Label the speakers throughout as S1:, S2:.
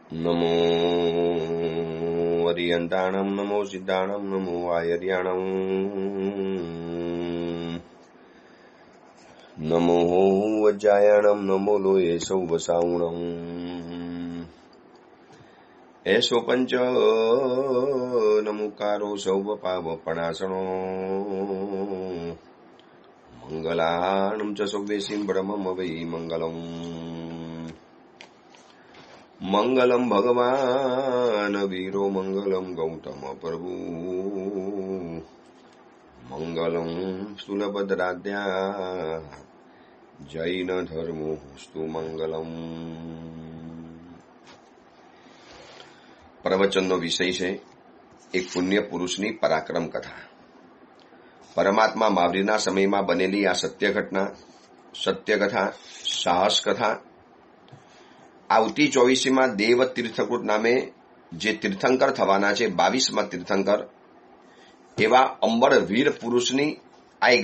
S1: नमो अरियन्ताणं नमो सिद्धाणं नमो आयर्याणं नमो वज्रायणं नमो लोये सौवसावणम् एषो पञ्च नमुकारो सौवपावपणासनो मङ्गलानं च सौवेशीं ब्रह्मम वै मङ्गलम् मंगलम भगवान वीरो मंगलम गौतम प्रभु मंगलम सुलभद्राद्या जैन धर्मोस्तु मंगलम। प्रवचनનો વિષય છે એક પુણ્ય પુરુષની પરાક્રમ કથા. પરમાત્મા મહાવીરના સમયમાં બનેલી આ સત્ય ઘટના, સત્ય કથા, સાહસ કથા આવતી 24મીમાં દેવ તીર્થકૃત નામે જે તીર્થંકર થવાના છે, 22મા તીર્થંકર એવા અંબર વીર પુરુષની આ એક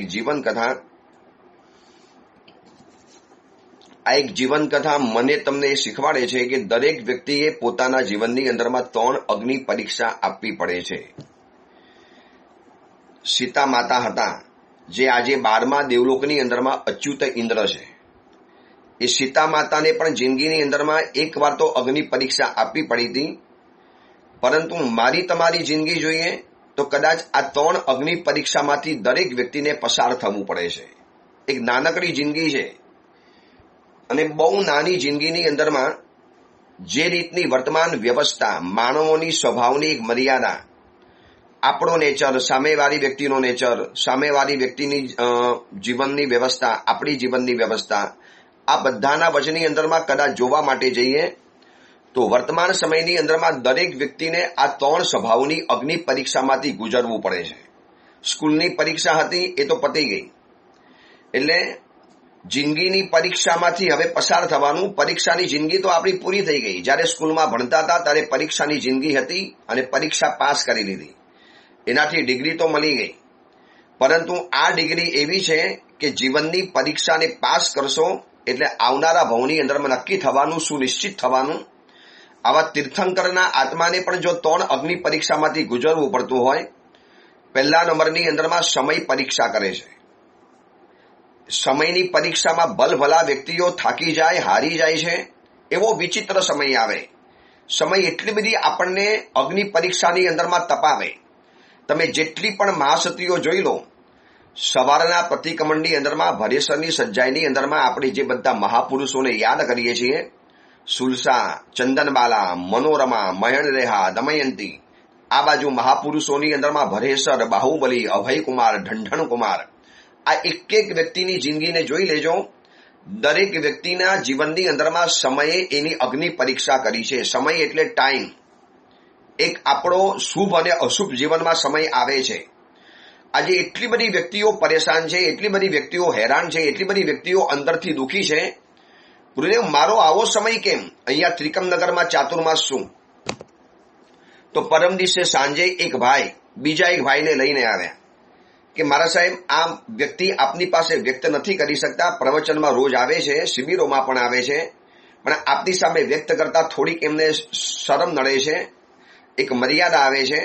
S1: જીવન કથા મને તમને શીખવાડે છે કે દરેક વ્યક્તિએ પોતાના જીવનની અંદરમાં 3 અગ્નિ પરીક્ષા આપવી પડે છે. સીતા માતા હતા જે આજે 12મા દેવલોકની અંદરમાં અચ્યુત ઇન્દ્ર છે. એ સીતા માતાને પણ જિંદગીની અંદરમાં એકવાર તો અગ્નિ પરીક્ષા આપવી પડી હતી, પરંતુ મારી તમારી જિંદગી જોઈએ તો કદાચ આ 3 અગ્નિ પરીક્ષામાંથી દરેક વ્યક્તિને પસાર થવું પડે છે. એક નાનકડી જિંદગી છે અને બહુ નાની જિંદગીની અંદરમાં જે રીતની વર્તમાન વ્યવસ્થા, માનવોની સ્વભાવની એક મર્યાદા, આપણો નેચર, સામેવાળી વ્યક્તિનો નેચર, સામેવાળી વ્યક્તિની જીવનની વ્યવસ્થા, આપણી જીવનની વ્યવસ્થા, આ બધાના વચની અંદરમાં કદાચ જોવા માટે જઈએ તો વર્તમાન સમયની અંદરમાં દરેક વ્યક્તિને આ 3 સ્વભાવની અગ્નિ પરીક્ષામાંથી ગુજરવું પડે છે. સ્કૂલની પરીક્ષા હતી એ તો પતી ગઈ, એટલે જિંદગીની પરીક્ષામાંથી હવે પસાર થવાનું. પરીક્ષાની જિંદગી તો આપણી પૂરી થઈ ગઈ. જ્યારે સ્કૂલમાં ભણતા હતા ત્યારે પરીક્ષાની જિંદગી હતી અને પરીક્ષા પાસ કરી લીધી, એનાથી ડિગ્રી તો મળી ગઈ. પરંતુ આ ડિગ્રી એવી છે કે જીવનની પરીક્ષાને પાસ કરશો એટલે આવનારા ભવની અંદરમાં નક્કી થવાનું, સુનિશ્ચિત થવાનું. આવા તીર્થંકરના આત્માને પણ જો 3 અગ્નિ પરીક્ષામાંથી ગુજરવું પડતું હોય, પહેલા નંબરની અંદરમાં સમય પરીક્ષા કરે છે. સમયની પરીક્ષામાં ભલભલા વ્યક્તિઓ થાકી જાય, હારી જાય છે. એવો વિચિત્ર સમય આવે. સમય એટલી બધી આપણને અગ્નિ પરીક્ષાની અંદરમાં તપાવે. તમે જેટલી પણ મહાસતીઓ જોઈ લો, સવારના પ્રતિક્રમણની અંદરમાં ભરેસરની સજ્જાઈની અંદરમાં આપણે જે બધા મહાપુરુષોને યાદ કરીએ છીએ, સુલસા, ચંદનબાલા, મનોરમા, મયણરેહા, દમયંતી, આ બાજુ મહાપુરુષોની અંદરમાં ભરેસર, બાહુબલી, અભયકુમાર, ઢંઢણકુમાર, આ એક એક વ્યક્તિની જિંદગીને જોઈ લેજો. દરેક વ્યક્તિના જીવનની અંદરમાં સમયે એની અગ્નિ પરીક્ષા કરી છે. સમય એટલે ટાઈમ. એક આપણો શુભ અને અશુભ જીવનમાં સમય આવે છે. આજે એટલી બધી વ્યક્તિઓ પરેશાન છે, એટલી બધી વ્યક્તિઓ હેરાન છે, એટલી બધી વ્યક્તિઓ અંદરથી દુઃખી છે. ગુરુદેવ, મારો આવો સમય કેમ? અહીંયા ત્રિકમનગરમાં ચાતુર્માસ છું તો પરમ દિવસે સાંજે એક ભાઈ બીજા એક ભાઈને લઈને આવ્યા કે મારા સાહેબ, આ વ્યક્તિ આપની પાસે વ્યક્ત નથી કરી શકતા. પ્રવચનમાં રોજ આવે છે, શિબિરોમાં પણ આવે છે, પણ આપની સામે વ્યક્ત કરતા થોડીક એમને શરમ નડે છે, એક મર્યાદા આવે છે.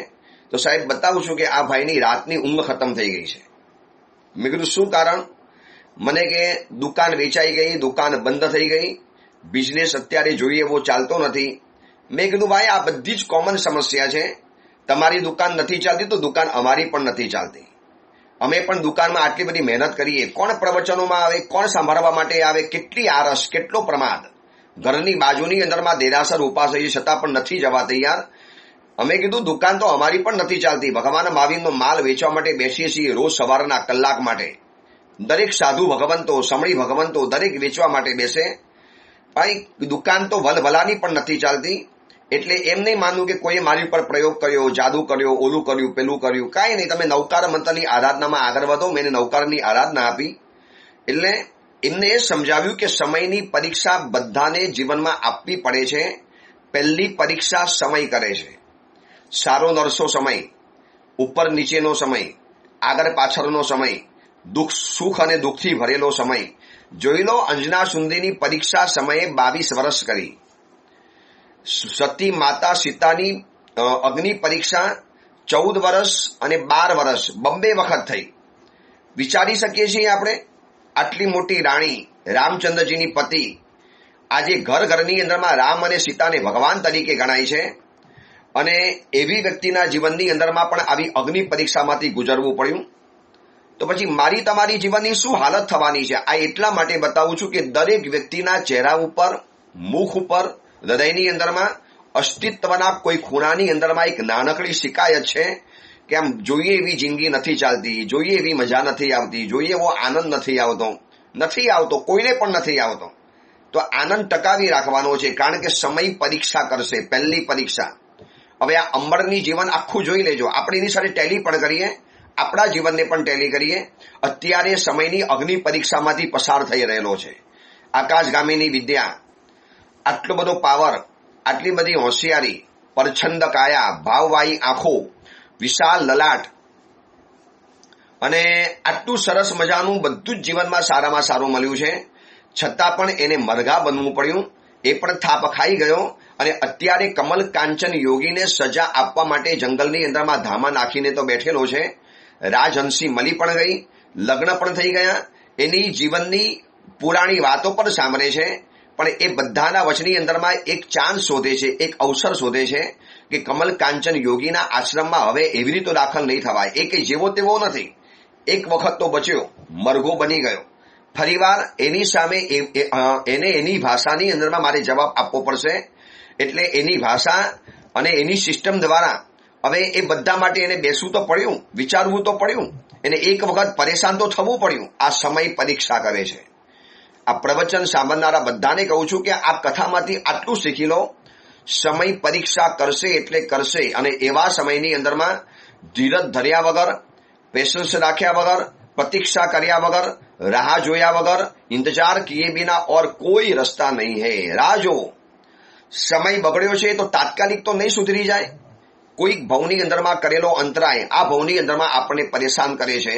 S1: તો સાહેબ બતાવું છું કે આ ભાઈની રાતની ઊંઘ ખતમ થઈ ગઈ છે. મેં કીધું શું કારણ? મને કે દુકાન વેચાઈ ગઈ, દુકાન બંધ થઈ ગઈ, બિઝનેસ અત્યારે જોઈએ એવો ચાલતો નથી. મેં કીધું ભાઈ, આ બધી જ કોમન સમસ્યા છે. તમારી દુકાન નથી ચાલતી તો દુકાન અમારી પણ નથી ચાલતી. અમે પણ દુકાનમાં આટલી બધી મહેનત કરીએ, કોણ પ્રવચનોમાં આવે, કોણ સાંભળવા માટે આવે, કેટલી આરસ, કેટલો પ્રમાદ. ઘરની બાજુની અંદરમાં દેરાસર ઉપાસ છે છતાં પણ નથી જવા તૈયાર. અમે કીધું દુકાન તો અમારી પણ નથી ચાલતી. ભગવાન મહાવીરનો માલ વેચવા માટે બેસીએ છીએ રોજ સવારના કલાક માટે. દરેક સાધુ ભગવંતો, સમણી ભગવંતો દરેક વેચવા માટે બેસે. ભાઈ, દુકાન તો ભલભલાની પણ નથી ચાલતી. એટલે એમ નહીં માનવું કે કોઈએ મારી ઉપર પ્રયોગ કર્યો, જાદુ કર્યો, ઓલું કર્યું, પેલું કર્યું. કાંઈ નહીં, તમે નવકાર મંત્રની આરાધનામાં આગળ વધો. મેં નવકારની આરાધના આપી. એટલે એમને એ સમજાવ્યું કે સમયની પરીક્ષા બધાને જીવનમાં આપવી પડે છે. પહેલી પરીક્ષા સમય કરે છે. સારો નરસો સમય, ઉપર નીચેનો સમય, આગળ પાછળનો સમય, દુઃખ સુખ અને દુઃખથી ભરેલો સમય. જોઈ લો, અંજના સુંદરીની પરીક્ષા સમયે 22 વર્ષ કરી. સતી માતા સીતાની અગ્નિ પરીક્ષા 14 વર્ષ અને 12 વર્ષ બંને વખત થઈ. વિચારી શકીએ છીએ આપણે, આટલી મોટી રાણી, રામચંદ્રજીની પતિ, આજે ઘરની અંદરમાં રામ અને સીતાને ભગવાન તરીકે ગણાય છે, અને એવી વ્યક્તિના જીવનની અંદરમાં પણ આવી અગ્નિ પરીક્ષામાંથી ગુજરવું પડ્યું. તો પછી મારી તમારી જીવનની શું હાલત થવાની છે? આ એટલા માટે બતાવું છું કે દરેક વ્યક્તિના ચહેરા ઉપર, મુખ ઉપર, હૃદયની અંદરમાં, અસ્તિત્વના કોઈ ખૂણાની અંદરમાં એક નાનકડી શિકાયત છે કે આમ જોઈએ એવી જિંદગી નથી ચાલતી, જોઈએ એવી મજા નથી આવતી, જોઈએ એવો આનંદ નથી આવતો, કોઈને પણ નથી આવતો. તો આનંદ ટકાવી રાખવાનો છે, કારણ કે સમય પરીક્ષા કરશે, પહેલી પરીક્ષા. હવે આ અંબરની જીવન આખું જોઈ લેજો, આપણે એની સાથે ટેલી પણ કરીએ, આપણા જીવનને પણ ટેલી કરીએ. અત્યારે સમયની અગ્નિ પરીક્ષામાંથી પસાર થઈ રહેલો છે. આકાશગામીની વિદ્યા, આટલો બધો પાવર, આટલી બધી હોશિયારી, પરછંદ કાયા, ભાવવાહી આંખો, વિશાળ લલાટ, અને આટલું સરસ મજાનું બધું જ જીવનમાં સારામાં સારું મળ્યું છે, છતાં પણ એને મરઘા બનવું પડ્યું. એ પણ થાપ ખાઈ ગયો, અને અત્યારે કમલ કાંચન યોગીને સજા આપવા માટે જંગલની અંદરમાં ધામા નાખીને તો બેઠેલો છે. રાજહંસી મળી પણ ગઈ, લગ્ન પણ થઈ ગયા, એની જીવનની પુરાણી વાતો પણ સાંભળે છે, પણ એ બધાના વચની અંદરમાં એક ચાન્સ શોધે છે, એક અવસર શોધે છે કે કમલ કાંચન યોગીના આશ્રમમાં હવે એવી રીતે દાખલ નહીં થવાય. એ કંઈ જેવો તેવો નથી, એક વખત તો બચ્યો, મરઘો બની ગયો. ફરીવાર એની સામે એને એની ભાષાની અંદરમાં મારે જવાબ આપવો પડશે. એટલે એની ભાષા અને એની સિસ્ટમ દ્વારા હવે એ બધા માટે એને બેસવું તો પડ્યું, વિચારવું તો પડ્યું, એને એક વખત પરેશાન તો થવું પડ્યું. આ સમય પરીક્ષા કરે છે. આ પ્રવચન સાંભળનારા બધાને કહું છું કે આ કથામાંથી આટલું શીખી લો, સમય પરીક્ષા કરશે એટલે કરશે, અને એવા સમયની અંદરમાં ધીરજ ધર્યા વગર, પેશન્સ રાખ્યા વગર, પ્રતીક્ષા કર્યા વગર, રાહ જોયા વગર, ઇંતજાર કિએ બિના ઓર કોઈ રસ્તા નહીં હે. રાહ જોવો. સમય બગડ્યો છે તો તાત્કાલિક તો નહીં સુધરી જાય. કોઈક ભવની અંદરમાં કરેલો અંતરાય આ ભવની અંદરમાં આપણને પરેશાન કરે છે.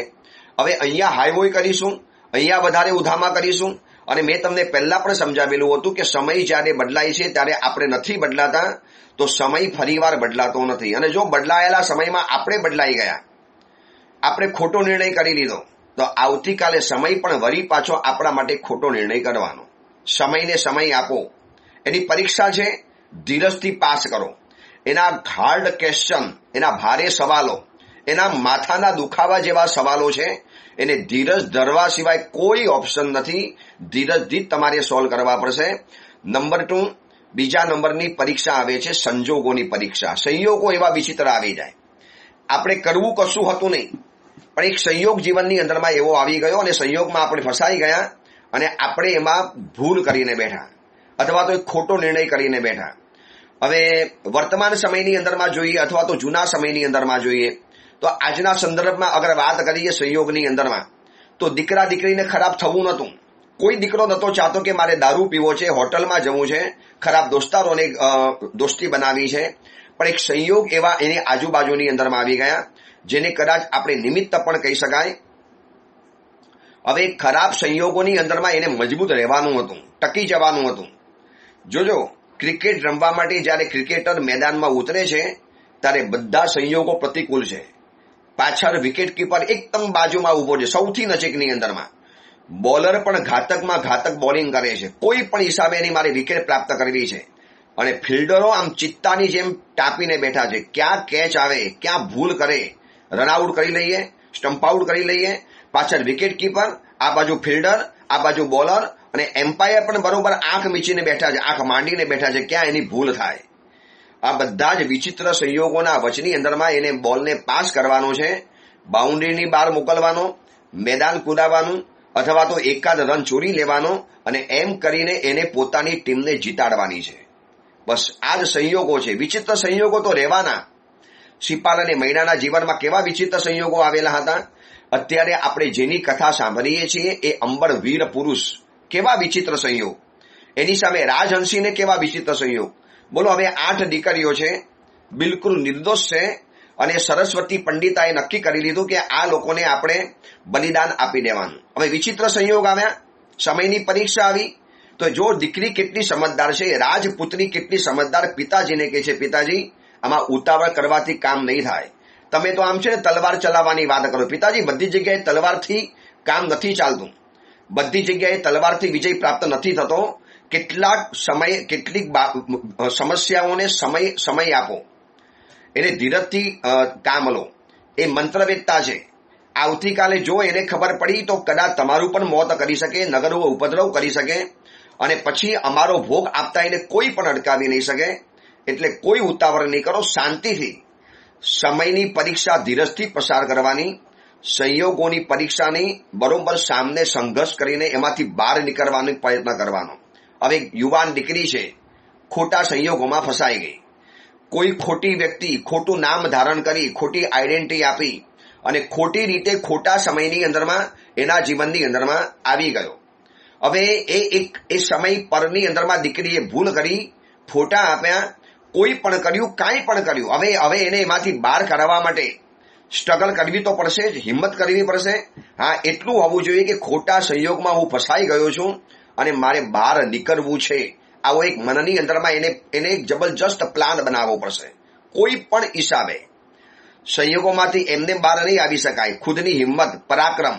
S1: હવે અહીંયા હાઈવે કરીશું, અહીંયા વધારે ઉધામા કરીશું, અને મેં તમને પહેલા પણ સમજાવેલું હતું કે સમય જ્યારે બદલાય છે ત્યારે આપણે નથી બદલાતા, તો સમય ફરીવાર બદલાતો નથી. અને જો બદલાયેલા સમયમાં આપણે બદલાઈ ગયા, આપણે ખોટો નિર્ણય કરી લીધો, તો આવતીકાલે સમય પણ વળી પાછો આપણા માટે ખોટો નિર્ણય કરવાનો. સમયને સમય આપો. એની પરીક્ષા છે, ધીરજથી પાસ કરો. એના હાર્ડ ક્વેશ્ચન, એના ભારે સવાલો, એના માથાના દુખાવા જેવા સવાલો છે, એને ધીરજ ધરવા સિવાય કોઈ ઓપ્શન નથી. ધીરજથી જ તમારે સોલ્વ કરવા પડશે. નંબર 2, બીજા નંબરની પરીક્ષા આવે છે સંજોગોની પરીક્ષા. સંયોગો એવા વિચિત્ર આવી જાય. આપણે કરવું કશું હતું નહીં, પણ એક સંયોગ જીવનની અંદરમાં એવો આવી ગયો, અને સંયોગમાં આપણે ફસાઈ ગયા, અને આપણે એમાં ભૂલ કરીને બેઠા, અથવા તો એક ખોટો નિર્ણય કરીને બેઠા. હવે વર્તમાન સમયની અંદરમાં જોઈએ, અથવા તો જૂના સમયની અંદરમાં જોઈએ, તો આજના સંદર્ભમાં અગર વાત કરીએ સંયોગની અંદરમાં, તો દીકરા દીકરીને ખરાબ થવું નહોતું. કોઈ દીકરો નહોતો ચાહતો કે મારે દારૂ પીવો છે, હોટલમાં જવું છે, ખરાબ દોસ્તારોને દોસ્તી બનાવી છે. પણ એક સંયોગ એવા એની આજુબાજુની અંદરમાં આવી ગયા, જેને કદાચ આપણે નિમિત્ત પણ કહી શકાય. હવે ખરાબ સંયોગોની અંદરમાં એને મજબૂત રહેવાનું હતું, ટકી જવાનું હતું. જોજો, ક્રિકેટ રમવા માટે જ્યારે ક્રિકેટર મેદાનમાં ઉતરે છે ત્યારે બધા સંયોગો પ્રતિકૂળ છે. પાછળ વિકેટ કીપર એકદમ બાજુમાં ઉભો છે, સૌથી નજીકની અંદરમાં. બોલર પણ ઘાતકમાં ઘાતક બોલિંગ કરે છે, કોઈ પણ હિસાબે એની મારે વિકેટ પ્રાપ્ત કરવી છે. અને ફિલ્ડરો આમ ચિત્તાની જેમ ટાપીને બેઠા છે, ક્યાં કેચ આવે, ક્યાં ભૂલ કરે, રનઆઉટ કરી લઈએ, સ્ટમ્પ આઉટ કરી લઈએ. પાછળ વિકેટ કીપર, આ બાજુ ફિલ્ડર, આ બાજુ બોલર, અને એમ્પાયર પણ બરોબર આંખ મીચીને બેઠા છે, આંખ માંડીને બેઠા છે, ક્યાં એની ભૂલ થાય. આ બધા જ વિચિત્ર સંયોગોના વચની અંદરમાં એને બોલને પાસ કરવાનો છે, બાઉન્ડ્રીની બહાર મોકલવાનો, મેદાન કુદાવવાનું, અથવા તો એકાદ રન ચોરી લેવાનો, અને એમ કરીને એને પોતાની ટીમને જીતાડવાની છે. બસ આ જ સંયોગો છે. વિચિત્ર સંયોગો તો રહેવાના. સિપાલ અને મૈનાના જીવનમાં કેવા વિચિત્ર સંયોગો આવેલા હતા. અત્યારે આપણે જેની કથા સાંભળીએ છીએ એ અંબર વીર પુરુષ, કેવા વિચિત્ર સંયોગ. એની સામે રાજહંસીને કેવા વિચિત્ર સંયોગ. બોલો, હવે 8 દીકરીઓ છે, બિલકુલ નિર્દોષ છે, અને સરસ્વતી પંડિતાએ નક્કી કરી લીધું કે આ લોકોને આપણે બલિદાન આપી દેવાનું. હવે વિચિત્ર સંયોગ આવ્યા, સમયની પરીક્ષા આવી, તો તો જો દીકરી કેટલી સમજદાર છે, રાજપુત્રી કેટલી સમજદાર, પિતાજીને કહે છે પિતાજી આમાં ઉતાવળ કરવાથી કામ નહીં થાય, તમે તો આમ છે ને તલવાર ચલાવવાની વાત કરો. પિતાજી બધી જગ્યાએ તલવારથી કામ નથી ચાલતું, બધી જગ્યાએ તલવારથી વિજય પ્રાપ્ત નથી થતો. કેટલીક સમસ્યાઓને સમય આપો, એને ધીરજથી કામ લો. એ મંત્રવેદતા છે. આવતીકાલે જો એને ખબર પડી તો કદાચ તમારું પણ મોત કરી શકે, નગરો ઉપદ્રવ કરી શકે, અને પછી અમારો ભોગ આપતા એને કોઈ પણ અટકાવી નહીં શકે. એટલે કોઈ ઉતાવળ નહીં કરો, શાંતિથી સમયની પરીક્ષા ધીરજથી પસાર કરવાની, સંયોગોની પરીક્ષાની બરોબર સામને સંઘર્ષ કરીને એમાંથી બહાર નીકળવાનો પ્રયત્ન કરવાનો. હવે યુવાન દીકરી છે, ખોટા સંયોગોમાં ફસાઈ ગઈ, કોઈ ખોટી વ્યક્તિ ખોટું નામ ધારણ કરી, ખોટી આઈડેન્ટિટી આપી અને ખોટી રીતે ખોટા સમયની અંદરમાં એના જીવનની અંદરમાં આવી ગયો. હવે એ સમય પરની અંદરમાં દીકરીએ ભૂલ કરી, ફોટા આપ્યા, કોઈ પણ કર્યું, કાંઈ પણ કર્યું. હવે એને એમાંથી બહાર કાઢવા માટે સ્ટ્રગલ કરવી તો પડશે જ, હિંમત કરવી પડશે. હા, એટલું હોવું જોઈએ કે ખોટા સંયોગમાં હું ફસાઈ ગયો છું અને મારે બહાર નીકળવું છે. આવો એક મનની અંદરમાં એને એક જબરજસ્ત પ્લાન બનાવવો પડશે. કોઈ પણ હિસાબે સંયોગોમાંથી એમને બહાર નહીં આવી શકાય. ખુદની હિંમત, પરાક્રમ,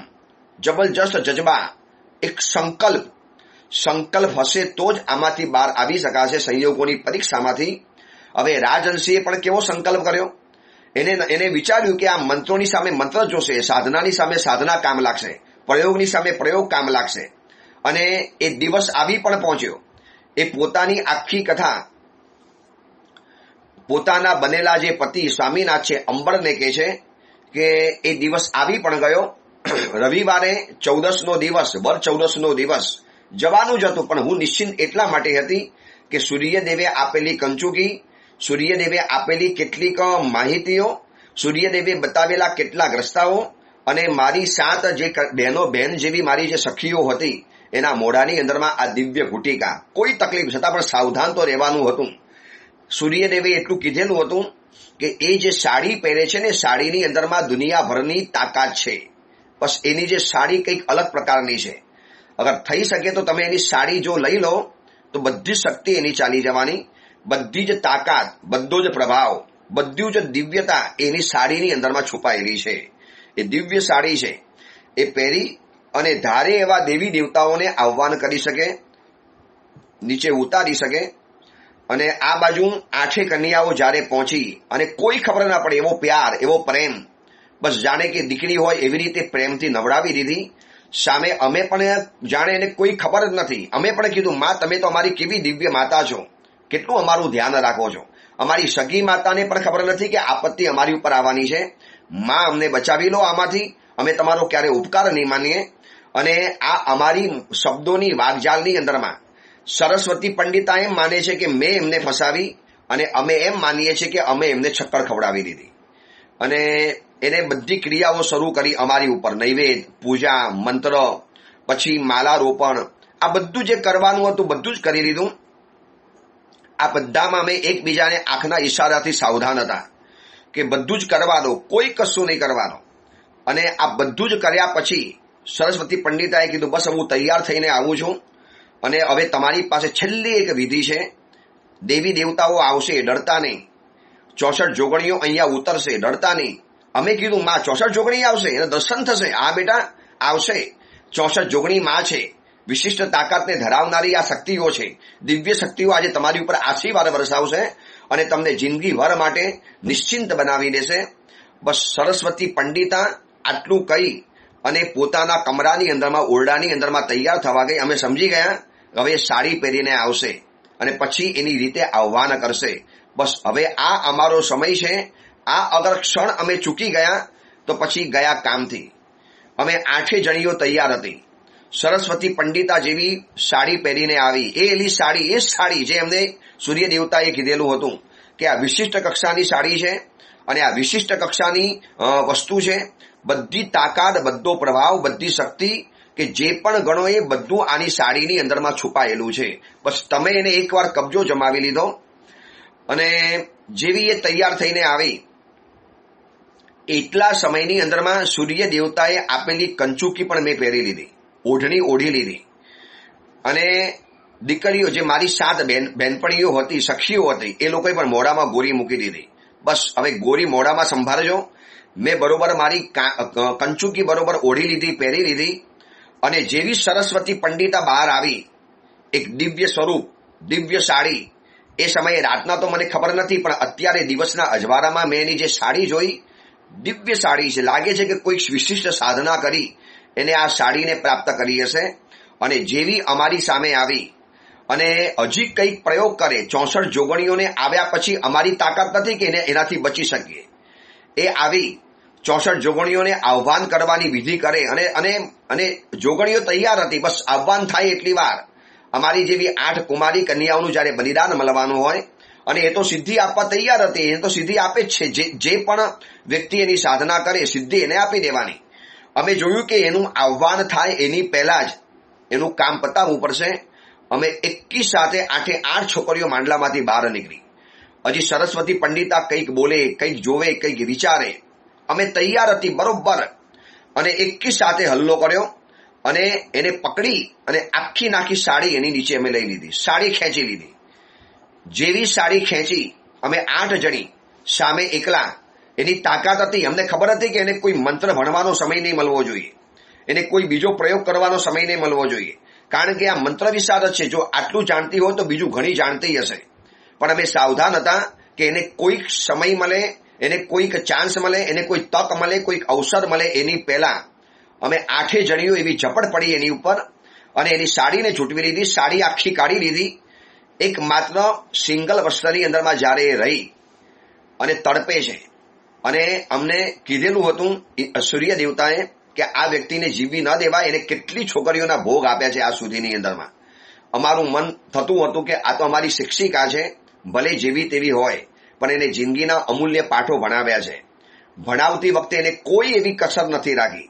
S1: જબરજસ્ત જજ્બા, એક સંકલ્પ હશે તો જ આમાંથી બહાર આવી શકાશે, સંયોગોની પરીક્ષામાંથી. હવે રાજહંસીએ પણ કેવો સંકલ્પ કર્યો, એને વિચાર્યું કે આ મંત્રોની સામે મંત્ર જોશે, સાધનાની સામે સાધના કામ લાગશે, પ્રયોગની સામે પ્રયોગ કામ લાગશે. અને એ દિવસ આવી પણ પહોંચ્યો. એ પોતાની આખી કથા પોતાના બનેલા જે પતિ સ્વામીનાથ છે અંબરને કહે છે કે એ દિવસ આવી પણ ગયો. રવિવારે 14નો દિવસ, વર 14નો દિવસ જવાનું જ હતું, પણ હું નિશ્ચિંત એટલા માટે હતી કે સૂર્યદેવે આપેલી કંચુકી, સૂર્યદેવે આપેલી કેટલીક માહિતીઓ, સૂર્યદેવે બતાવેલા કેટલાક રસ્તાઓ અને મારી 7 જે બહેન જેવી મારી જે સખીઓ હતી એના મોઢાની અંદરમાં આ દિવ્ય ગુટિકા. કોઈ તકલીફ છતાં પણ સાવધાન તો રહેવાનું હતું. સૂર્યદેવે એટલું કીધેલું હતું કે એ જે સાડી પહેરે છે ને, સાડીની અંદરમાં દુનિયાભરની તાકાત છે. બસ એની જે સાડી કંઈક અલગ પ્રકારની છે. અગર થઈ શકે તો તમે એની સાડી જો લઈ લો તો બધી શક્તિ એની ચાલી જવાની, બધી જ તાકાત, બધો જ પ્રભાવ, બધું જ દિવ્યતા એની સાડીની અંદરમાં છુપાયેલી છે. એ દિવ્ય સાડી છે. એ પહેરી અને ધારે એવા દેવી દેવતાઓને આહ્વાન કરી શકે, નીચે ઉતારી શકે. અને આ બાજુ 8 કન્યાઓ જ્યારે પહોંચી અને કોઈ ખબર ના પડે, એવો પ્યાર, એવો પ્રેમ, બસ જાણે કે દીકરી હોય એવી રીતે પ્રેમથી નવડાવી દીધી. સામે અમે પણ જાણે એને કોઈ ખબર જ નથી. અમે પણ કીધું, માં તમે તો અમારી કેવી દિવ્ય માતા છો, કેટલું અમારું ધ્યાન રાખો છો. અમારી સગી માતાને પણ ખબર નથી કે આપત્તિ અમારી ઉપર આવવાની છે. માં અમને બચાવી લો આમાંથી, અમે તમારો ક્યારે ઉપકાર નહીં માનીએ. અને આ અમારી શબ્દોની વાગજાલની અંદરમાં સરસ્વતી પંડિતા એમ માને છે કે મેં એમને ફસાવી, અને અમે એમ માનીએ છીએ કે અમે એમને છક્કર ખવડાવી દીધી. અને એને બધી ક્રિયાઓ શરૂ કરી અમારી ઉપર, નૈવેદ, પૂજા, મંત્ર, પછી માલા રોપણ, આ બધું જે કરવાનું હતું બધું જ કરી લીધું. આ બધામાં અમે એકબીજાને આંખના ઈશારાથી સાવધાન હતા કે બધું જ કરવા દો, કોઈ કશું નહીં કરવાનો. અને આ બધું જ કર્યા પછી સરસ્વતી પંડિતાએ કીધું, બસ હું તૈયાર થઈને આવું છું અને હવે તમારી પાસે છેલ્લી એક વિધિ છે. દેવી દેવતાઓ આવશે, ડરતા નહીં. 64 જોગણીઓ અહીંયા ઉતરશે, ડરતા નહીં. અમે કીધું, માં 64 જોગણી આવશે, એને દર્શન થશે? હા બેટા આવશે. 64 જોગણી માં છે, વિશિષ્ટ તાકાતને ધરાવનારી આ શક્તિઓ છે. દિવ્ય શક્તિઓ આજે તમારી ઉપર આશીર્વાદ વરસાવશે અને તમને જિંદગીભર માટે નિશ્ચિંત બનાવી દેશે. બસ સરસ્વતી પંડિતા આટલું કહી અને પોતાના કમરાની અંદરમાં, ઓરડાની અંદરમાં તૈયાર થવા ગઈ. અમે સમજી ગયા હવે સાડી પહેરીને આવશે અને પછી એની રીતે આહ્વાન કરશે. બસ હવે આ અમારો સમય છે. આ અગર ક્ષણ અમે ચૂકી ગયા તો પછી ગયા કામથી. અમે 8 જણીઓ તૈયાર હતી. સરસ્વતી પંડિતા જેવી સાડી પહેરીને આવી. એ સાડી જે એમને સૂર્ય દેવતાએ કીધેલું હતું કે આ વિશિષ્ટ કક્ષાની સાડી છે અને આ વિશિષ્ટ કક્ષાની વસ્તુ છે. બધી તાકાત, બધો પ્રભાવ, બધી શક્તિ કે જે પણ ગણો એ બધું આની સાડીની અંદરમાં છુપાયેલું છે. બસ તમે એને એકવાર કબજો જમાવી લીધો. અને જેવી એ તૈયાર થઈને આવી એટલા સમયની અંદરમાં સૂર્ય દેવતાએ આપેલી કંચુકી પણ મેં પહેરી લીધી, ઓઢણી ઓઢી લીધી. અને દીકરીઓ જે મારી 7 બહેનપણીઓ હતી, સખીઓ હતી, એ લોકોએ પણ મોઢામાં ગોરી મૂકી દીધી. બસ હવે ગોરી મોઢામાં સંભાળજો. મેં બરોબર મારી કંચુકી બરોબર ઓઢી લીધી, પહેરી લીધી, અને જેવી સરસ્વતી પંડિતા બહાર આવી, એક દિવ્ય સ્વરૂપ, દિવ્ય સાડી. એ સમયે રાતના તો મને ખબર નથી, પણ અત્યારે દિવસના અજવાળામાં મેં એની જે સાડી જોઈ, દિવ્ય સાડી છે. લાગે છે કે કોઈક વિશિષ્ટ સાધના કરી એને આ સાડીને પ્રાપ્ત કરી હશે. અને જેવી અમારી સામે આવી અને હજી કંઈક પ્રયોગ કરે, 64 જોગણીઓને આવ્યા પછી અમારી તાકાત નથી કે એનાથી બચી શકીએ. એ આવી 64 જોગણીઓને આહ્વાન કરવાની વિધિ કરે અને જોગણીઓ તૈયાર હતી. બસ આહ્વાન થાય એટલી વાર અમારી જેવી 8 કુમારી કન્યાઓનું જયારે બલિદાન મળવાનું હોય, અને એ તો સિદ્ધિ આપવા તૈયાર હતી. એ તો સિદ્ધિ આપે જ છે. જે પણ વ્યક્તિ એની સાધના કરે, સિદ્ધિ એને આપી દેવાની. અમે જોયું કે એનું આહ્વાન થાય એની પહેલા જ એનું કામ પતાવવું પડશે. અમે 21 સાથે 8 છોકરીઓ માંડલામાંથી બહાર નીકળી. હજી સરસ્વતી પંડિતા કંઈક બોલે, કંઈક જોવે, કંઈક વિચારે. અમે તૈયાર હતી બરોબર, અને 21 સાથે હલ્લો કર્યો અને એને પકડી અને આખી નાખી સાડી એની નીચે અમે લઈ લીધી. સાડી ખેંચી લીધી. જેવી સાડી ખેંચી, અમે 8 જણી સામે એકલા. એની તાકાત હતી. અમને ખબર હતી કે એને કોઈ મંત્ર ભણવાનો સમય નહીં મળવો જોઈએ, એને કોઈ બીજો પ્રયોગ કરવાનો સમય નહીં મળવો જોઈએ, કારણ કે આ મંત્ર વિશારદ છે. જો આટલું જાણતી હોય તો બીજું ઘણી જાણતી હશે. પણ અમે સાવધાન હતા કે એને કોઈક સમય મળે, એને કોઈક ચાન્સ મળે, એને કોઈ તક મળે, કોઈક અવસર મળે, એની પહેલા અમે 8 જણીઓ એવી ઝપટ પડી એની ઉપર અને એની સાડીને છૂટવી લીધી. સાડી આખી કાઢી લીધી. એક માત્ર સિંગલ વસ્ત્રની અંદરમાં જ્યારે એ રહી અને તડપે છે, અને અમને કીધેલું હતું સૂર્ય દેવતાએ કે આ વ્યક્તિને જીવવી ન દેવાય. એને કેટલી છોકરીઓના ભોગ આપ્યા છે આ સુધીની અંદરમાં. અમારું મન થતું હતું કે આ તો અમારી શિક્ષિકા છે, ભલે જેવી તેવી હોય, પણ એને જિંદગીના અમૂલ્ય પાઠો ભણાવ્યા છે. ભણાવતી વખતે એને કોઈ એવી કસર નથી રાખી.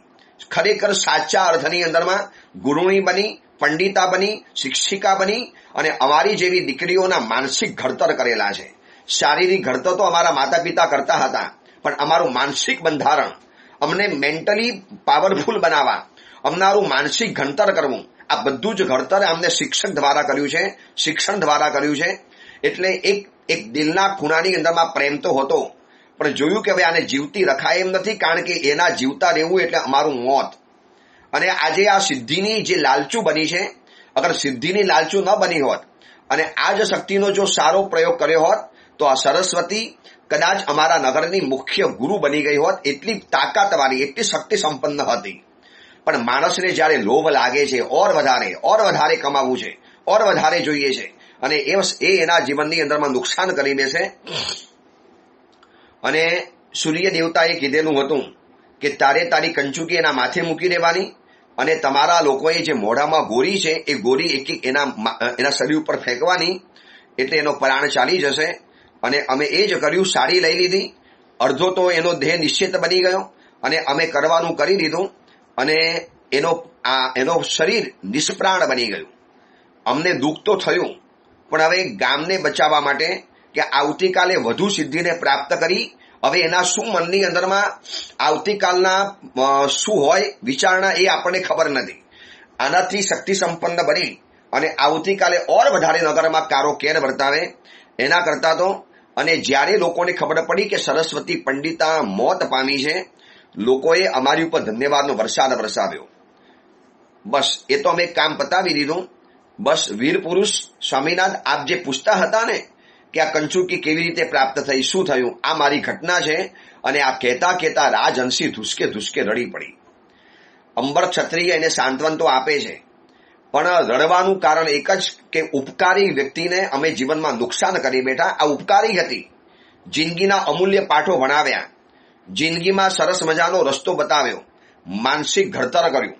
S1: ખરેખર સાચા અર્થની અંદરમાં ગુરુણી બની, પંડિતા બની, શિક્ષિકા બની, અને અમારી જેવી દીકરીઓના માનસિક ઘડતર કરેલા છે. શારીરિક ઘડતર તો અમારા માતા પિતા કરતા હતા, પણ અમારું માનસિક બંધારણ, અમને મેન્ટલી પાવરફુલ બનાવવા, અમારું માનસિક ઘડતર કરવું, આ બધું જ ઘડતર અમને શિક્ષક દ્વારા કર્યું છે, શિક્ષણ દ્વારા કર્યું છે. એટલે એક દિલના ખૂણાની અંદરમાં પ્રેમ તો હતો, પણ જોયું કે હવે આને જીવતી રખાય એમ નથી, કારણ કે એના જીવતા રહેવું એટલે અમારું મોત. અને આજે આ સિદ્ધિની જે લાલચુ બની છે, અગર સિદ્ધિની લાલચુ ન બની હોત અને આ જ શક્તિનો જો સારો પ્રયોગ કર્યો હોત, તો આ સરસ્વતી કદાચ અમારા નગરની મુખ્ય ગુરુ બની ગઈ હોત. એટલી તાકાતવાળી, એટલી શક્તિ સંપન્ન હતી. પણ માણસને જ્યારે લોભ લાગે છે, ઓર વધારે કમાવવું છે, ઓર વધારે જોઈએ છે, અને એ એના જીવનની અંદરમાં નુકસાન કરી દે છે. અને સૂર્ય દેવતાએ કીધેલું હતું કે તારે તારી કંચુકી એના માથે મૂકી દેવાની, અને તમારા લોકોએ જે મોઢામાં ગોરી છે એ ગોરી એક એના શરીર ઉપર ફેંકવાની, એટલે એનો પ્રાણ ચાલી જશે. અને અમે એ જ કર્યું. સાડી લઈ લીધી. અડધો તો એનો દેહ નિશ્ચિત બની ગયો, અને અમે કરવાનું કરી દીધું, અને એનો શરીર નિષ્પ્રાણ બની ગયું. અમને દુઃખ તો થયું, પણ હવે ગામને બચાવવા માટે કે આવતીકાલે વધુ સિદ્ધિને પ્રાપ્ત કરી, હવે એના શું મનની અંદરમાં આવતીકાલના શું હોય વિચારણા, એ આપણને ખબર નથી. આનાથી શક્તિ સંપન્ન બની અને આવતીકાલે ઓર વધારે નગરમાં કારો કેર વર્તાવે એના કરતા તો. અને જ્યારે લોકોને ખબર પડી કે સરસ્વતી પંડિતા મોત પામી છે, લોકોએ અમારી ઉપર ધન્યવાદનો વરસાદ વરસાવ્યો. બસ એ તો અમે કામ પતાવી દીધું. બસ વીર પુરુષ સ્વામીનાથ, આપ જે પૂછતા હતા ને કે આ કંચુકી કેવી રીતે પ્રાપ્ત થઈ, શું થયું, આ મારી ઘટના છે. અને આ કહેતા રાજહંસી ધુસકે રડી પડી. અંબર ક્ષત્રિય એને સાંત્વન તો આપે છે, પણ રડવાનું કારણ એક જ કે ઉપકારી વ્યક્તિને અમે જીવનમાં નુકસાન કરી બેઠા. આ ઉપકારી હતી, જિંદગીના અમૂલ્ય પાઠો ભણાવ્યા, જિંદગીમાં સરસ મજાનો રસ્તો બતાવ્યો, માનસિક ઘડતર કર્યું,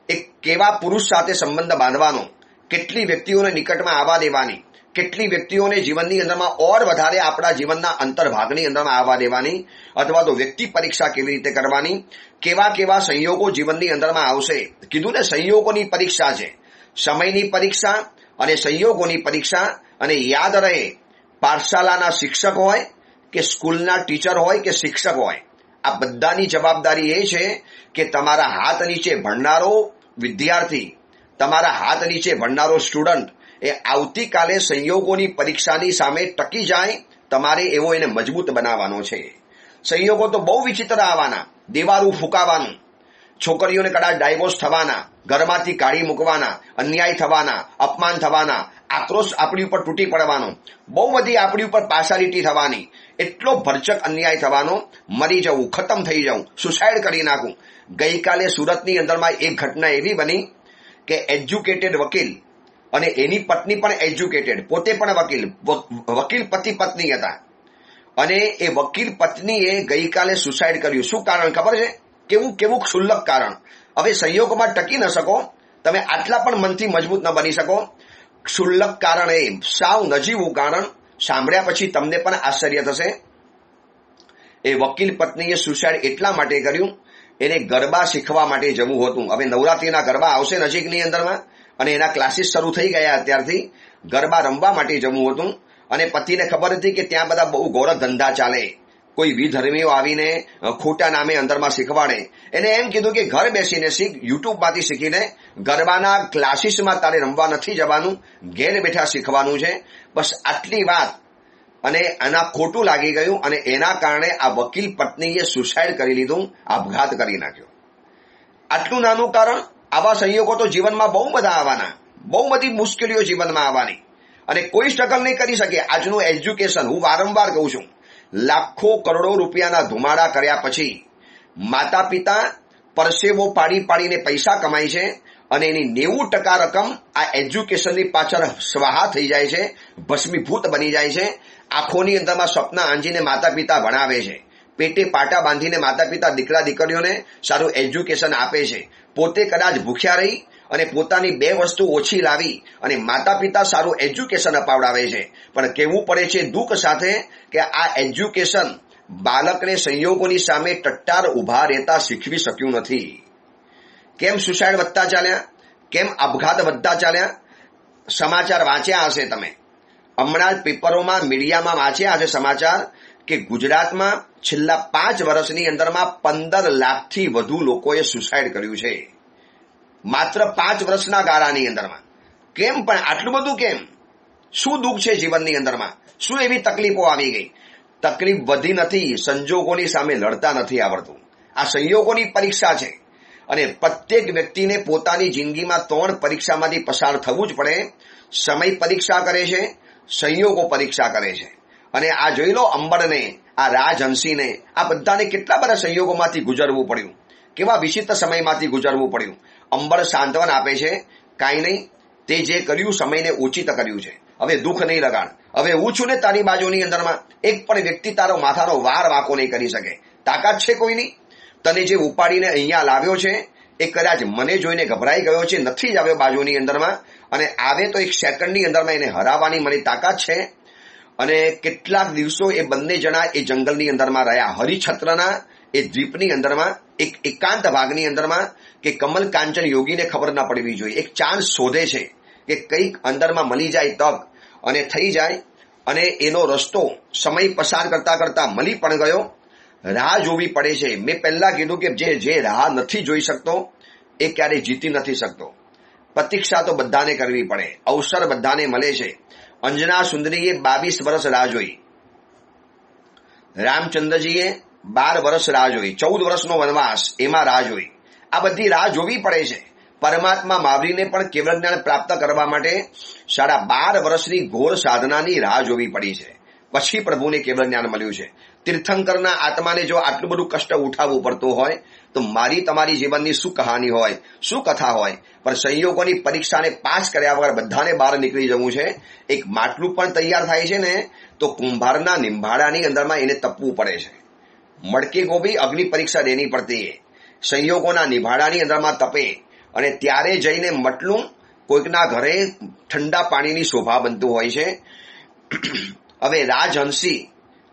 S1: એક કેવા પુરુષ સાથે સંબંધ બાંધવાનો, કેટલી વ્યક્તિઓને નિકટમાં આવવા દેવાની, કેટલી વ્યક્તિઓને જીવનની અંદરમાં ઓર વધારે આપણા જીવનના અંતર્ભાગની અંદરમાં આવવા દેવાની, અથવા તો વ્યક્તિ પરીક્ષા કેવી રીતે કરવાની, કેવા સંયોગો જીવનની અંદરમાં આવશે. કીધું ને, સંયોગોની પરીક્ષા છે, સમયની પરીક્ષા અને સંયોગોની પરીક્ષા. અને યાદ રહે, પાઠશાલાના શિક્ષક હોય કે સ્કૂલના ટીચર હોય કે શિક્ષક હોય, આ બધાની જવાબદારી એ છે કે તમારા હાથ નીચે ભણનારો વિદ્યાર્થી, તમારા હાથ નીચે ભણનારો સ્ટુડન્ટ, એ આવતીકાલે સંયોગોની પરીક્ષાની સામે ટકી જાય, તમારે એવો એને મજબૂત બનાવવાનો છે. સંયોગો તો બહુ વિચિત્ર આવવાના, દેવારું ફૂંકાવાનું, છોકરીઓને કદાચ ડાયવોર્સ થવાના, ઘરમાંથી કાઢી મૂકવાના, અન્યાય થવાના, અપમાન થવાના, આક્રોશ આપણી ઉપર તૂટી પડવાનો, બહુ બધી આપણી ઉપર પાર્શાલિટી થવાની, એટલો ભરચક અન્યાય થવાનો, મરી જવું, ખતમ થઈ જવું, સુસાઇડ કરી નાખવું. ગઈકાલે સુરતની અંદરમાં એક ઘટના એવી બની કે એજ્યુકેટેડ વકીલ અને એની પત્ની પણ એજ્યુકેટેડ, પોતે પણ વકીલ પતિ પત્ની હતા, અને એ વકીલ પત્નીએ ગઈકાલે સુસાઇડ કર્યું. શું કારણ ખબર છે? કેવું ક્ષુલ્લક કારણ. હવે સંયોગમાં ટકી ન શકો, તમે આટલા પણ મનથી મજબૂત ન બની શકો. ક્ષુલ્લક કારણ, એ સાવ નજીવું કારણ. સાંભળ્યા પછી તમને પણ આશ્ચર્ય થશે. એ વકીલ પત્નીએ સુસાઇડ એટલા માટે કર્યું, એને ગરબા શીખવા માટે જવું હતું. હવે નવરાત્રીના ગરબા આવશે નજીકની અંદરમાં, અને એના ક્લાસીસ શરૂ થઈ ગયા અત્યારથી. ગરબા રમવા માટે જવું હતું, અને પતિને ખબર હતી કે ત્યાં બધા બહુ ગોરખ ધંધા ચાલે, કોઈ વિધર્મીઓ આવીને ખોટા નામે અંદરમાં શીખવાડે. એને એમ કીધું કે ઘર બેસીને શીખ, યુટ્યુબમાંથી શીખીને, ગરબાના ક્લાસીસમાં તારે રમવા નથી જવાનું, ઘેર બેઠા શીખવાનું છે. બસ આટલી વાત, અને આના ખોટું લાગી ગયું, અને એના કારણે આ વકીલ પત્નીએ સુસાઇડ કરી લીધું, આપઘાત કરી નાખ્યો. આટલું નાનું કારણ. આવા સંયોગો તો જીવનમાં બહુ બધા આવવાના, બહુ બધી મુશ્કેલીઓ જીવનમાં આવવાની, અને કોઈ સ્ટ્રગલ નહીં કરી શકે. આજનું એજ્યુકેશન, હું વારંવાર કહું છું, લાખો કરોડો રૂપિયાના ધુમાડા કર્યા પછી માતા પિતા પરસેવો પાડીને પૈસા કમાય છે, અને એની 90% રકમ આ એજ્યુકેશનની પાછળ સ્વાહા થઈ જાય છે, ભસ્મીભૂત બની જાય છે. આંખોની અંદરમાં સ્વપ્ન આંજીને માતા પિતા ભણાવે છે, પેટે પાટા બાંધીને માતા પિતા દીકરા દીકરીઓને સારું એજ્યુકેશન આપે છે. પોતે કદાચ ભૂખ્યા રહી અને પોતાની 2 વસ્તુ ઓછી લાવી અને માતા પિતા સારું એજ્યુકેશન અપાવડાવે છે, પણ કહેવું પડે છે દુઃખ સાથે કે આ એજ્યુકેશન બાળકને સંયોગોની સામે ટટ્ટાર ઉભા રહેતા શીખવી શક્યું નથી. કેમ સુસાઇડ વધતા ચાલ્યા? કેમ આપઘાત વધતા ચાલ્યા? સમાચાર વાંચ્યા હશે તમે, હમણાં જ પેપરોમાં, મીડિયામાં વાંચ્યા હશે સમાચાર કે ગુજરાતમાં છેલ્લા 5 વર્ષની અંદરમાં 15 લાખથી વધુ લોકોએ સુસાઇડ કર્યું છે, માત્ર 5 વર્ષના ગાળાની અંદરમાં. કેમ પણ આટલું બધું કેમ? શું દુઃખ છે જીવનની અંદરમાં? શું એવી તકલીફો આવી ગઈ? તકલીફ વધી નથી, સંજોગોની સામે લડતા નથી આવડતું. આ સંયોગોની પરીક્ષા છે, અને પ્રત્યેક વ્યક્તિને પોતાની જિંદગીમાં 3 પરીક્ષામાંથી પસાર થવું જ પડે. સમય પરીક્ષા કરે છે, સંયોગો પરીક્ષા કરે છે. અને આ જોઈ લો, અંબરને, આ રાજહંસીને, આ બધાને કેટલા બધા સંયોગોમાંથી ગુજરવું પડ્યું, કેવા વિચિત્ર સમયમાંથી ગુજરવું પડ્યું. અંબર સાંત્વન આપે છે, કાંઈ નહીં, તે જે કર્યું સમયને ઉચિત કર્યું છે, હવે દુઃખ નહીં લગાડ. હવે હું છું ને તારી બાજુની અંદરમાં, એક પણ વ્યક્તિ તારો માથાનો વાર વાંકો નહીં કરી શકે. તાકાત છે કોઈની? તને જે ઉપાડીને અહીંયા લાવ્યો છે એ કદાચ મને જોઈને ગભરાઈ ગયો છે, નથી જ આવ્યો બાજુની અંદરમાં, અને આવે તો 1 સેકન્ડની અંદરમાં એને હરાવવાની મારી તાકાત છે. અને કેટલાક દિવસો એ બંને જણા એ જંગલની અંદરમાં રહ્યા, હરિછત્રના એ દ્વીપની અંદરમાં, એક એકાંત ભાગની અંદરમાં, કે કમલ કાંચન યોગીને ખબર ના પડવી જોઈએ. એક ચાન્સ શોધે છે કે કંઈક અંદરમાં મળી જાય તક, અને થઈ જાય, અને એનો રસ્તો સમય પસાર કરતા કરતા મળી પણ ગયો. રાહ જોવી પડે છે. મેં પહેલા કીધું કે જે રાહ નથી જોઈ શકતો એ ક્યારેય જીતી નથી શકતો. પ્રતીક્ષા તો બધાને કરવી પડે, અવસર બધાને મળે છે. અંજના સુંદરીએ 22 વર્ષ રાહ જોઈ, રામચંદ્રજીએ 12 વર્ષ રાહ જોઈ, 14 વર્ષનો વનવાસ, એમાં રાહ જોઈ. આ બધી રાહ જોવી પડે છે. પરમાત્મા મહાવીરને પણ કેવળ જ્ઞાન પ્રાપ્ત કરવા માટે 12.5 વર્ષની ઘોર સાધનાની રાહ જોવી પડી છે. પછી પ્રભુને કેવળ જ્ઞાન મળ્યું છે. તીર્થંકરના આત્માને જો આટલું બધું કષ્ટ ઉઠાવવું પડતું હોય તો મારી તમારી જીવનની શું કહાની હોય, શું કથા હોય. પણ સંયોગોની પરીક્ષાને પાસ કર્યા વગર બધાને બહાર નીકળી જવું છે. એક માટલું પણ તૈયાર થાય છે ને તો કુંભારના નિંભાડાની અંદરમાં એને તપવું પડે છે. મડકે ગોબી અગ્નિ પરીક્ષા દેની પડતી है. સંયોગોના નિભાડાની અંદરમાં તપે, અને ત્યારે જઈને મટલું કોઈકના ઘરે ઠંડા પાણીની શોભા બનતું હોય છે. હવે રાજહંસી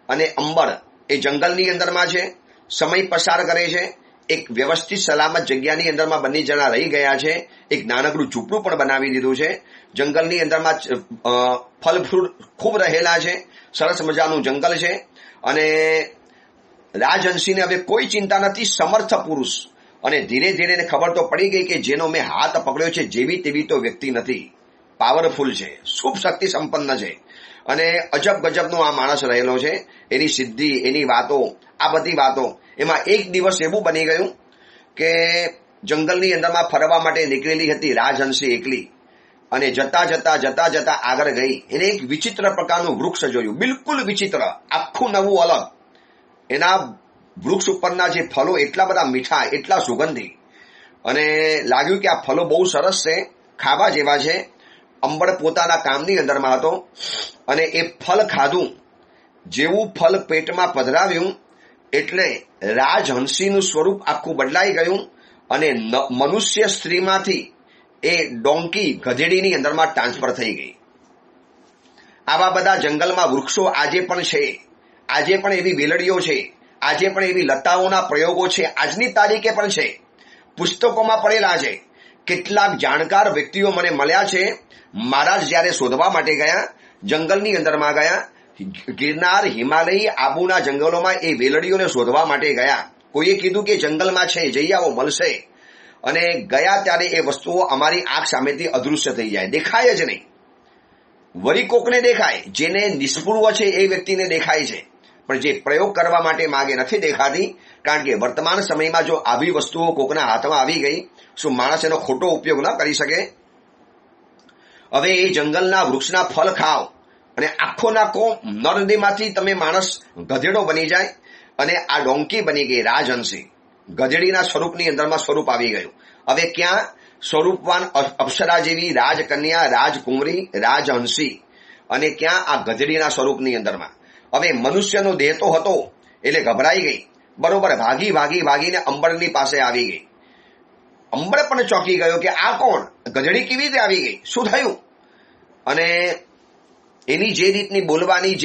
S1: અને અંબર એ જંગલની અંદરમાં છે, સમય પસાર કરે છે. એક વ્યવસ્થિત સલામત જગ્યાની અંદરમાં બંને જણા રહી ગયા છે. એક નાનકડું ઝૂંપડું પણ બનાવી દીધું છે. જંગલની અંદરમાં ફળ ફ્રૂટ ખૂબ રહેલા છે, સરસ મજાનું જંગલ છે. અને રાજહંસીને હવે કોઈ ચિંતા નથી, સમર્થ પુરુષ. અને ધીરે ધીરે ખબર તો પડી ગઈ કે જેનો મેં હાથ પકડ્યો છે જેવી તેવી તો વ્યક્તિ નથી, પાવરફુલ છે, શુભ શક્તિ સંપન્ન છે અને અજબ ગજબનો આ માણસ રહેલો છે. એની સિદ્ધિ, એની વાતો, આ બધી વાતો. એમાં એક દિવસ એવું બની ગયું કે જંગલની અંદરમાં ફરવા માટે નીકળેલી હતી રાજહંસી એકલી, અને જતા જતા આગળ ગઈ. એને એક વિચિત્ર પ્રકારનું વૃક્ષ જોયું, બિલકુલ વિચિત્ર, આખું નવું, અલગ. એના વૃક્ષ ઉપરના જે ફળો એટલા બધા મીઠા, એટલા સુગંધી, અને લાગ્યું કે આ ફળો બહુ સરસ છે, ખાવા જેવા છે. અંબળ પોતાના કામની અંદરમાં હતો અને એ ફળ ખાધું. જેવું ફળ પેટમાં પધરાવ્યું એટલે રાજહંસીનું સ્વરૂપ આખું બદલાઈ ગયું અને મનુષ્ય સ્ત્રીમાંથી એ ડોંકી, ગધેડીની અંદરમાં ટ્રાન્સફર થઈ ગઈ. આવા બધા જંગલમાં વૃક્ષો આજે પણ છે, આજે પણ એવી વેલડીઓ છે, આજે પણ એવી લતાઓના પ્રયોગો છે, આજની તારીખે પણ છે, પુસ્તકોમાં પડેલા છે. કેટલાક જાણકાર વ્યક્તિઓ મને મળ્યા છે. મહારાજ જ્યારે શોધવા માટે ગયા, જંગલની અંદરમાં ગયા, ગિરનાર, હિમાલય, આબુના જંગલોમાં એ વેલડીઓને શોધવા માટે ગયા. કોઈએ કીધું કે જંગલમાં છે, જઈ આવો, મળશે. અને ગયા ત્યારે એ વસ્તુઓ અમારી આંખ સામેથી અદૃશ્ય થઈ જાય, દેખાય જ નહીં. વળી કોકને દેખાય, જેને નિષ્પૂર્વ છે એ વ્યક્તિને દેખાય છે, પણ જે પ્રયોગ કરવા માટે માગે નથી દેખાતી. કારણ કે વર્તમાન સમયમાં જો આવી વસ્તુઓ કોકના હાથમાં આવી ગઈ, શું માણસ એનો ખોટો ઉપયોગ ન કરી શકે? હવે એ જંગલના વૃક્ષના ફળ ખાઓ અને આખો નાખો નરદેમાંથી તમે માણસ ગધેડો બની જાય, અને આ ડોંકી બની ગઈ રાજહંસી. ગધેડીના સ્વરૂપની અંદરમાં સ્વરૂપ આવી ગયું. હવે ક્યાં સ્વરૂપવાન અપ્સરા જેવી રાજકન્યા, રાજકુંવરી, રાજહંસી, અને ક્યાં આ ગધેડીના સ્વરૂપની અંદરમાં. હવે મનુષ્યનો દેહ તો હતો એટલે ગભરાઈ ગઈ, બરોબર, ભાગીને અંબળની પાસે આવી ગઈ. અંબળ પણ ચોંકી ગયો કે આ કોણ, ગધેડી કેવી રીતે આવી ગઈ, શું થયું? અને એની જે રીતની બોલવાની,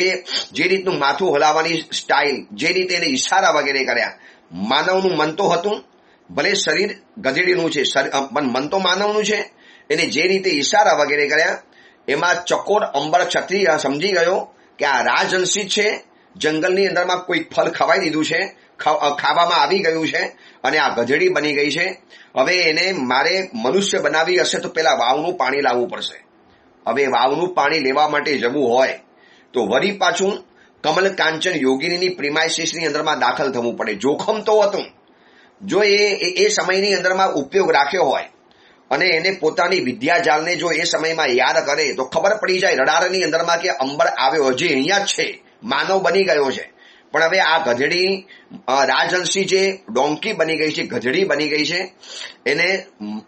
S1: જે રીતનું માથું હલાવવાની સ્ટાઇલ, જે રીતે એને ઈશારા વગેરે કર્યા, માનવનું મન તો હતું, ભલે શરીર ગધેડીનું છે પણ મન તો માનવનું છે. એને જે રીતે ઈશારા વગેરે કર્યા, એમાં ચકોર અંબળ ક્ષત્રિય સમજી ગયો કે આ રાજહંસી છે. જંગલની અંદરમાં કોઈ ફળ ખવાઈ દીધું છે, ખાવામાં આવી ગયું છે અને આ ગધેડી બની ગઈ છે. હવે એને મારે મનુષ્ય બનાવી હશે તો પેલા વાવનું પાણી લાવવું પડશે. હવે વાવનું પાણી લેવા માટે જવું હોય તો વળી પાછું કમલ કાંચન યોગિનીની પ્રિમાઇસીસની અંદરમાં દાખલ થવું પડે. જોખમ તો હતું. જો એ સમયની અંદરમાં ઉપયોગ રાખ્યો હોય અને એને પોતાની વિદ્યાજાલને જો એ સમયમાં યાદ કરે તો ખબર પડી જાય રડારની અંદરમાં કે અંબર આવ્યો, હજી અહીંયા જ છે, માનવ બની ગયો છે. પણ હવે આ ગધેડી રાજહંસી જે ડોંકી બની ગઈ છે, ગધેડી બની ગઈ છે, એને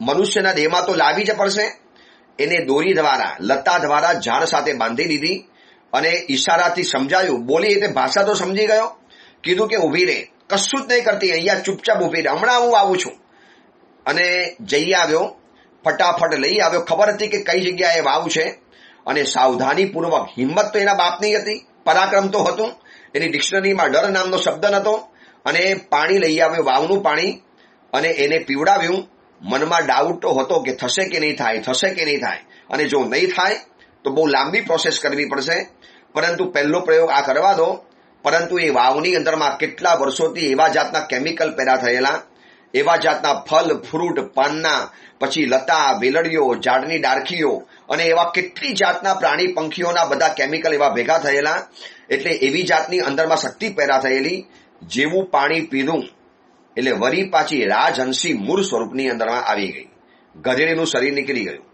S1: મનુષ્યના દેહમાં તો લાવી જ પડશે. એને દોરી દ્વારા, લતા દ્વારા ઝાડ સાથે બાંધી દીધી અને ઈશારાથી સમજાયું, બોલી એટલે ભાષા તો સમજી ગયો. કીધું કે ઊભી રહે, કશું જ નહીં કરતી, અહીંયા ચૂપચાપ ઊભી રહે, હમણાં હું આવું છું. અને જઈ આવ્યો, ફટાફટ લઈ આવ્યો. ખબર હતી કે કઈ જગ્યાએ વાવ છે અને સાવધાનીપૂર્વક, હિંમત તો એના બાપની હતી, પરાક્રમ તો હતું, એની ડિક્શનરીમાં ડર નામનો શબ્દ નહોતો. અને પાણી લઈ આવ્યો, વાવનું પાણી, અને એને પીવડાવ્યું. મનમાં ડાઉટ તો હતો કે થશે કે નહીં થાય, થશે કે નહીં થાય, અને જો નહીં થાય તો બહુ લાંબી પ્રોસેસ કરવી પડશે. પરંતુ પહેલો પ્રયોગ આ કરવા દો. પરંતુ એ વાવની અંદરમાં કેટલા વર્ષોથી એવા જાતના કેમિકલ પેદા થયેલા, એવા જાતના ફલ, ફ્રૂટ, પાનના, પછી લતા, વેલડીઓ, ઝાડની ડાળખીઓ, અને એવા કેટલી જાતના પ્રાણી પંખીઓના બધા કેમિકલ એવા ભેગા થયેલા. એટલે એવી જાતની અંદરમાં શક્તિ પેદા થયેલી. જેવું પાણી પીધું એટલે વરી પાછી રાજહંસી મૂળ સ્વરૂપની અંદરમાં આવી ગઈ. ગધેડીનું શરીર નીકળી ગયું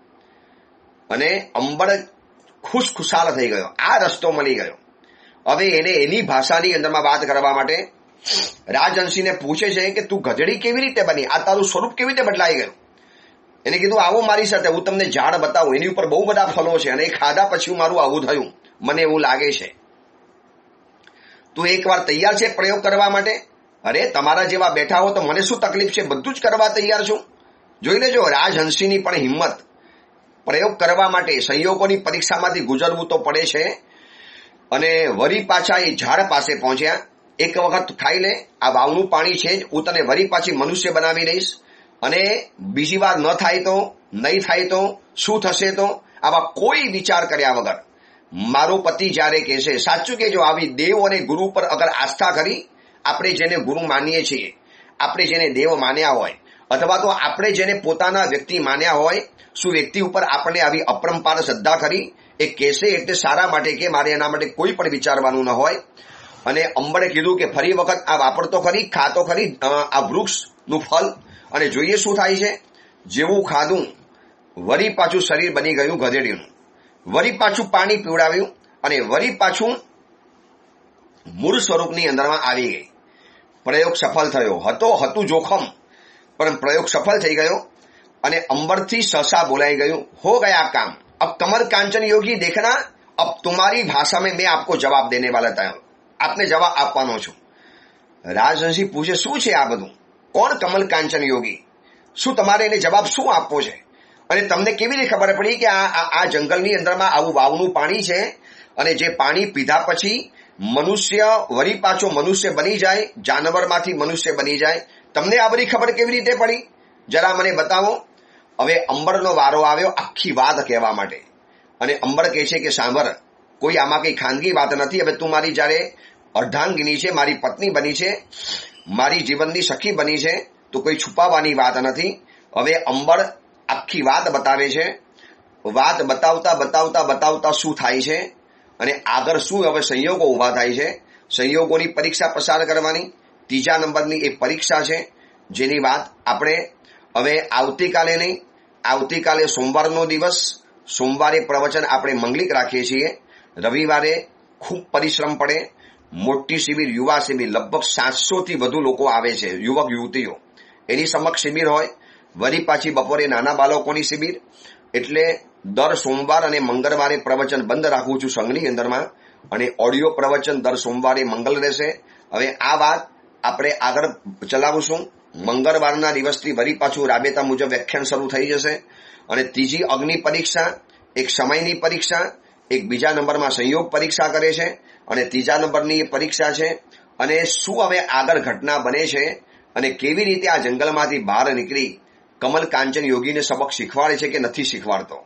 S1: અને અંબર ખુશખુશાલ થઈ ગયો. આ રસ્તો મળી ગયો. હવે એને એની ભાષાની અંદરમાં વાત કરવા માટે રાજહંસીને પૂછે છે કે તું ગધેડી કેવી રીતે બની, આ તારું સ્વરૂપ કેવી રીતે બદલાઈ ગયું? એને કીધું આવો મારી સાથે, હું તમને ઝાડ બતાવું, એની ઉપર બહુ બધા ફળો છે અને એ ખાધા પછી મારું આવું થયું, મને એવું લાગે છે. તું એકવાર તૈયાર છે પ્રયોગ કરવા માટે? અરે તમારા જેવા બેઠા હો તો મને શું તકલીફ છે, બધું જ કરવા તૈયાર છું. જોઈ લેજો રાજહંસીની પણ હિંમત. પ્રયોગ કરવા માટે સંયોગોની પરીક્ષામાંથી ગુજરવું તો પડે છે. અને વરી પાછા એ ઝાડ પાસે પહોંચ્યા. એક વખત ખાઈ લે, આ વાવનું પાણી છે જ, હું તને વરી પાછી મનુષ્ય બનાવી દઈશ, અને બીજી વાર ન થાય તો, નહીં થાય તો, શું થશે તો, આવા કોઈ વિચાર કર્યા વગર મારો પતિ જ્યારે કહેશે, સાચું કહેજો, આવી દેવ અને ગુરુ પર અગર આસ્થા કરી, આપણે જેને ગુરુ માનીએ છીએ, આપણે જેને દેવ માન્યા હોય અથવા તો આપણે જેને પોતાના વ્યક્તિ માન્યા હોય, શું વ્યક્તિ ઉપર આપણને આવી અપરંપાર શ્રદ્ધા ખરી? એ કહેશે એટલે સારા માટે કે મારે એના માટે કોઈ પણ વિચારવાનું ન હોય. અને અંબરે કીધું કે ફરી વખત આ વાપરતો ખરી, ખાતો ખરી આ વૃક્ષનું ફળ, અને જોઈએ શું થાય છે. જેવું ખાધું વળી પાછું શરીર બની ગયું ગધેડીનું, વળી પાછું પાણી પીવડાવ્યું અને વળી પાછું મૂળ સ્વરૂપની અંદરમાં આવી ગઈ. પ્રયોગ સફળ થયો. હતું જોખમ, પણ પ્રયોગ સફળ થઈ ગયો અને અંબરથી સસા બોલાઈ ગયું, હો ગયા કામ. अब कमल कांचन योगी देखना, अब तुम्हारी भाषा में मैं आपको जवाब देने वाला था, आपने जवाब આપવાનો છું. રાજહંસી પૂછે, શું છે આ બધું? કોણ કમલ કાંચન યોગી? શું તમારે એને જવાબ શું આપવો છે? અને તમને કેવી રીતે ખબર પડી કે આ જંગલની અંદરમાં આવું વાવનું પાણી છે અને જે પાણી પીધા પછી મનુષ્ય વળી પાછો મનુષ્ય બની જાય, જાનવરમાંથી મનુષ્ય બની જાય? તમને આ બધી ખબર કેવી રીતે પડી? જરા મને બતાવો. હવે અંબરનો વારો આવ્યો આખી વાત કહેવા માટે. અને અંબર કહે છે કે સાંભળ, કોઈ આમાં કઈ ખાનગી વાત નથી. હવે તું મારી જયારે અર્ધાંગિની છે, મારી પત્ની બની છે, મારી જીવનની સખી બની છે, તો કોઈ છુપાવવાની વાત નથી. હવે અંબર આખી વાત બતાવે છે. વાત બતાવતા બતાવતા બતાવતા શું થાય છે અને આગળ શું હવે સંયોગો ઉભા થાય છે. સંયોગોની પરીક્ષા પસાર કરવાની ત્રીજા નંબરની એક પરીક્ષા છે, જેની વાત આપણે હવે આવતીકાલે નહીં, આવતીકાલે સોમવારનો દિવસ, સોમવારે પ્રવચન આપણે મંગલિક રાખીએ છીએ. રવિવારે ખૂબ પરિશ્રમ પડે, મોટી શિબિર, યુવા શિબિર, લગભગ 700થી વધુ લોકો આવે છે, યુવક યુવતીઓ. એની સમક્ષ શિબિર હોય. વળી પાછી બપોરે નાના બાળકોની શિબિર. એટલે દર સોમવાર અને મંગળવારે પ્રવચન બંધ રાખું છું સંઘની અંદરમાં, અને ઓડિયો પ્રવચન દર સોમવારે મંગળ રહેશે. હવે આ વાત આપણે આગળ ચલાવીશું. મંગળવારના દિવસથી વળી પાછું રાબેતા મુજબ વ્યાખ્યાન શરૂ થઈ જશે. અને ત્રીજી અગ્નિ પરીક્ષા, એક સમયની પરીક્ષા, એક બીજા નંબરમાં સંયોગ પરીક્ષા કરે છે, અને ત્રીજા નંબરની પરીક્ષા છે અને શું હવે આગળ ઘટના બને છે અને કેવી રીતે આ જંગલમાંથી બહાર નીકળી કમલ કાંચન યોગીને સબક શીખવાડે છે કે નથી શીખવાડતો.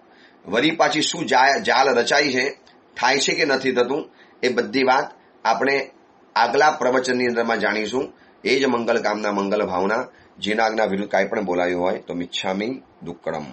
S1: વળી પાછી શું જાલ રચાઈ છે, થાય છે કે નથી થતું, એ બધી વાત આપણે આગલા પ્રવચનની અંદરમાં જાણીશું. એ જ મંગલ કામના, મંગલ ભાવના. જેના આજ્ઞા વિરુદ્ધ કાંઈ પણ બોલાયું હોય તો મિચ્છામી દુક્કડમ.